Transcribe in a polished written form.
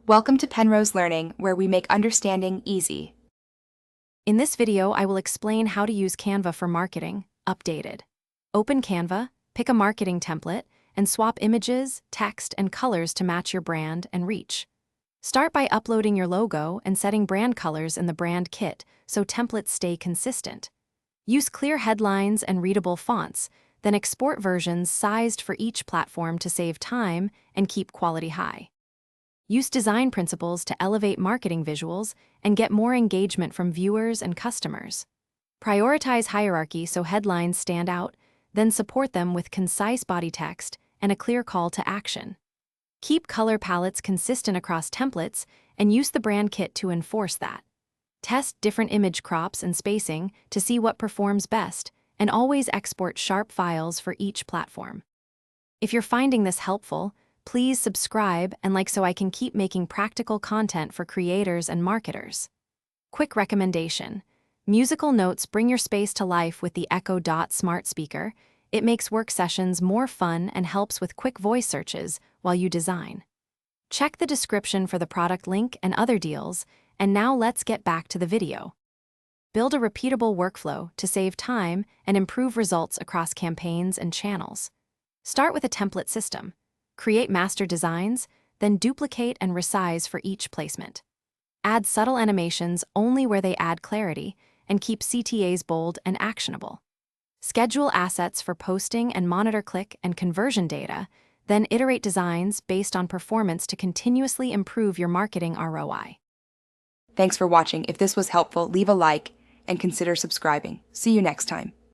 Welcome to Penrose Learning, where we make understanding easy. In this video, I will explain how to use Canva for marketing, updated. Open Canva, pick a marketing template, and swap images, text, and colors to match your brand and reach. Start by uploading your logo and setting brand colors in the brand kit so templates stay consistent. Use clear headlines and readable fonts, then export versions sized for each platform to save time and keep quality high. Use design principles to elevate marketing visuals and get more engagement from viewers and customers. Prioritize hierarchy so headlines stand out, then support them with concise body text and a clear call to action. Keep color palettes consistent across templates and use the brand kit to enforce that. Test different image crops and spacing to see what performs best, and always export sharp files for each platform. If you're finding this helpful, please subscribe and like so I can keep making practical content for creators and marketers. Quick recommendation: musical notes bring your space to life with the Echo Dot smart speaker. It makes work sessions more fun and helps with quick voice searches while you design. Check the description for the product link and other deals, and now let's get back to the video. Build a repeatable workflow to save time and improve results across campaigns and channels. Start with a template system. Create master designs, then duplicate and resize for each placement. Add subtle animations only where they add clarity, and keep CTAs bold and actionable. Schedule assets for posting and monitor click and conversion data, then iterate designs based on performance to continuously improve your marketing ROI. Thanks for watching. If this was helpful, leave a like and consider subscribing. See you next time.